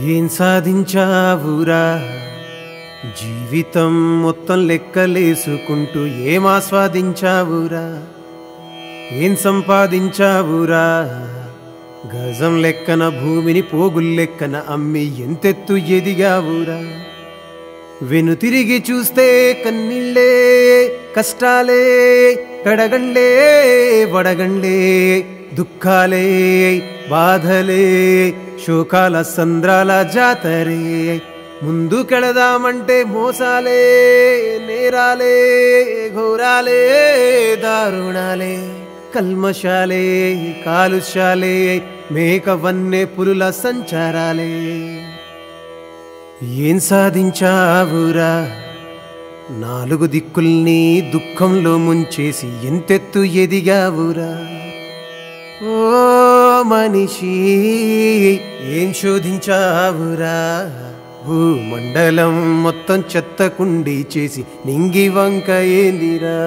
ఏం సాధించావురా జీవితం మొత్తం లెక్కలేసుకుంటూ ఏం ఆస్వాదించావురా ఏం సంపాదించావురా గజం లెక్కన భూమిని పోగుల్లెక్కన అమ్మి ఎంతెత్తు ఎదిగావురా వెనుతిరిగి చూస్తే కన్నీళ్ళే కష్టాలే కడగండ్లే వడగండ్లే దుఃఖాలే బాధలే శోకాల సంద్రాల జాతరే ముందుకెళదామంటే మోసాలే నేరాలే ఘోరాలే దారుణాలే కల్మషాలే కాలుష్యాలే మేకవన్నే పులుల సంచారాలే ఏం సాధించావురా నాలుగు దిక్కుల్ని దుఃఖంలో ముంచేసి ఎంతెత్తు ఎదిగావురా ఓ మనిషి ఏం శోధించావురా భూమండలం మొత్తం చెత్త కుండి చేసి నింగి వంక ఏందిరా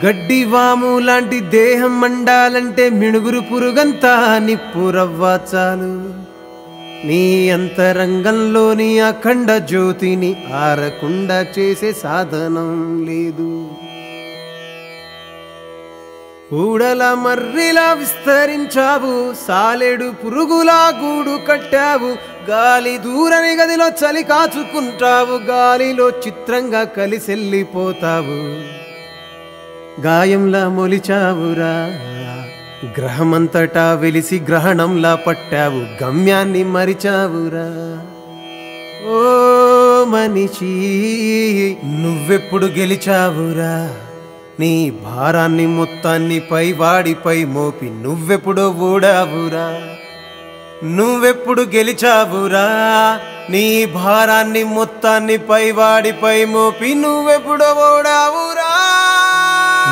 గడ్డి వాము లాంటి దేహం మండాలంటే మిణుగురు పురుగంతా నిప్పురవ్వ చాలు నీ అంతరంగంలోని అఖండ జ్యోతిని ఆరకుండా చేసే సాధనం లేదు ఊడల మర్రిలా విస్తరించావు సాలెడు పురుగులా గూడు కట్టావు గాలి దూరని గదిలో చలి కాచుకుంటావు గాలిలో చిత్రంగా కలిసెళ్ళిపోతావు గాయంలా మొలిచావురా గ్రహమంతటా వెలిసి గ్రహణంలా పట్టావు గమ్యాన్ని మరిచావురా ఓ మనిషి నువ్వెప్పుడు గెలిచావురా నీ భారాన్ని మొత్తాన్ని పైవాడిపై మోపి నువ్వెప్పుడు ఓడావురా నువ్వెప్పుడు గెలిచావురా నీ భారాన్ని మొత్తాన్ని పైవాడిపై మోపి నువ్వెప్పుడు ఓడావురా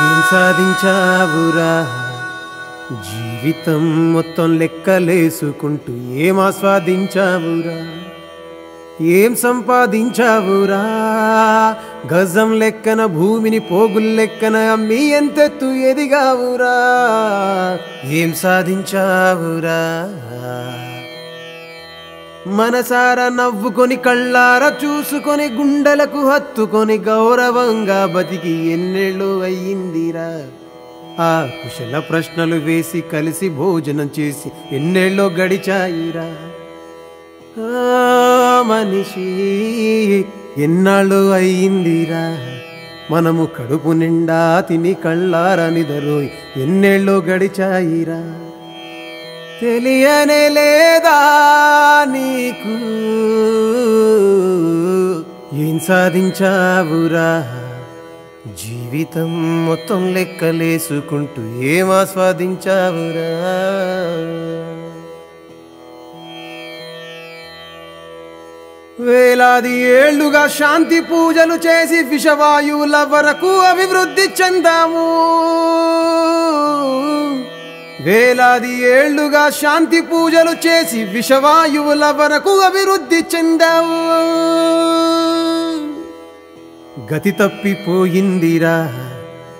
ఏం సాధించావురా జీవితం మొత్తం లెక్కలేసుకుంటూ ఏం ఆస్వాదించావురా ఏం సంపాదించావురా గజం లెక్కన భూమిని పోగుల్లెక్కన అమ్మి ఎంతెత్తు ఎదిగావురా ఏం సాధించావురా మనసారా నవ్వుకొని కళ్ళారా చూసుకొని గుండెలకు హత్తుకొని గౌరవంగా బతికి ఎన్నేళ్ళు అయ్యిందిరా ఆ కుశల ప్రశ్నలు వేసి కలిసి భోజనం చేసి ఎన్నేళ్ళో గడిచాయిరా మనిషి ఎన్నాళ్ళు అయ్యిందిరా మనము కడుపు నిండా తిని కళ్ళారా నిదరోయ్ ఎన్నేళ్ళో గడిచాయిరా తెలియనే లేదా నీకు ఏం సాధించావురా జీవితం మొత్తం లెక్కలేసుకుంటూ ఏం ఆస్వాదించావురా వేలాది ఏళ్లుగా శాంతి పూజలు చేసి విషవాయువుల వరకు అభివృద్ధి చెందాము వేలాది ఏళ్లుగా శాంతి పూజలు చేసి విషవాయువుల వరకు అభివృద్ధి చెందావు గతి తప్పిపోయిందిరా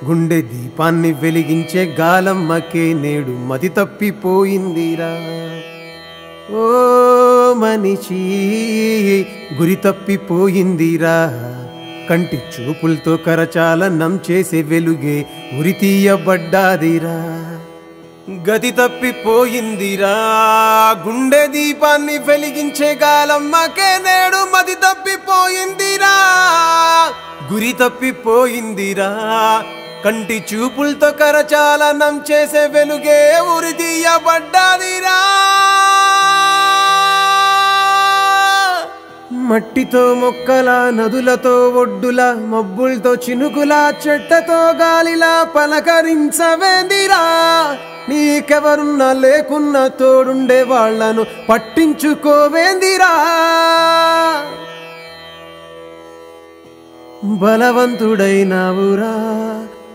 గుండె దీపాన్ని వెలిగించే గాలమ్మకే నేడు మతి తప్పిపోయిందిరా ఓ మనిషి గురి తప్పిపోయిందిరా కంటి చూపులతో కరచాలనం చేసే వెలుగే ఉరి తీయబడ్డాదిరా గతి తప్పిపోయిందిరా గుండె దీపాన్ని వెలిగించే గాలమ్మకే నేడు మతి తప్పిపోయిందిరా గురి తప్పిపోయిందిరా కంటి చూపులతో కరచాలనం చేసే వెలుగే ఉరి తీయబడ్డాదిరా మట్టితో మొక్కల నదులతో ఒడ్డుల మబ్బులతో చినుకుల చెట్లతో గాలిలా పలకరించవేందిరా నీకెవరున్నా లేకున్నా తోడుండే వాళ్లను పట్టించుకోవేందిరా బలవంతుడైనావురా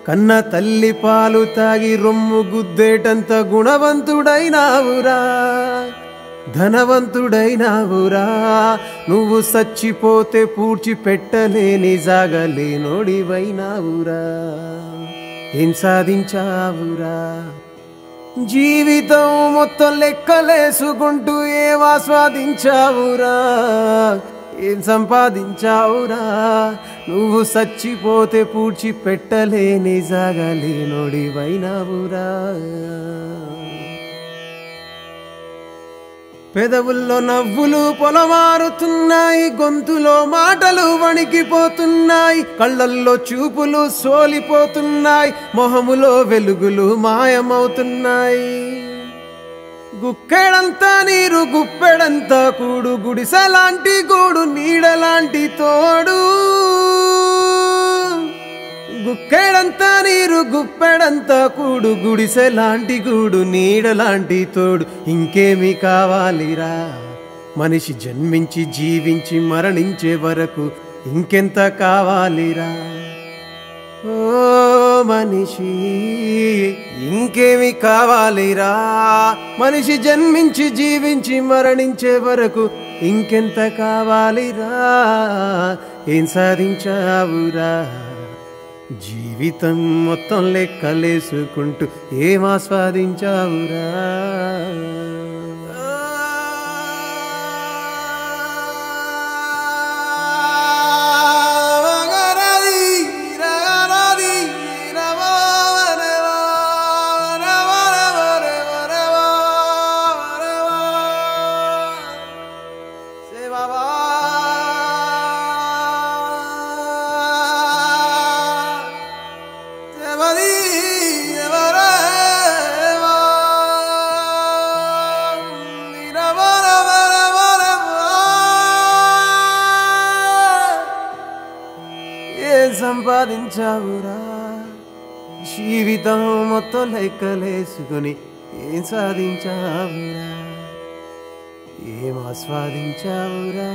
కన్న తల్లి పాలు తాగి రొమ్ము గుద్దేటంత గుణవంతుడైనావురా ధనవంతుడైనావురా నువ్వు సచ్చిపోతే పూడ్చి పెట్టలేని జాగలేనోడివైనావురా ఏం సాధించావురా జీవితం మొత్తం లెక్కలేసుకుంటూ ఏం ఆస్వాదించావురా, ఏం సంపాదించావురా? నువ్వు చచ్చిపోతే పూడ్చి పెట్టలేని జాగలేనోడివైనావురా. పెదవుల్లో నవ్వులు పొలమారుతున్నాయి, గొంతులో మాటలు వణికిపోతున్నాయి, కళ్ళల్లో చూపులు సోలిపోతున్నాయి, మొహములో వెలుగులు మాయమవుతున్నాయి. గుక్కెడంతా నీరు గుప్పెడంతా కూడు, గుడిసెలాంటి గూడు నీడలాంటి తోడు. గుక్కెడంతా నీరు గుప్పెడంతా కూడు, గుడిసెలాంటి గూడు నీడలాంటి తోడు. ఇంకేమి కావాలిరా? మనిషి జన్మించి జీవించి మరణించే వరకు ఇంకెంత కావాలిరా? ఓ మనిషి ఇంకేమి కావాలిరా? మనిషి జన్మించి జీవించి మరణించే వరకు ఇంకెంత కావాలిరా? ఏం సాధించావురా? జీవితం మొత్తం లెక్కలేసుకుంటూ ఏం ఆస్వాదించావురా? ఏం సంపాదించావురా? జీవితం మొత్తం లెక్కలేసుకుని ఏం సాధించావురా? ఏం ఆస్వాదించావురా?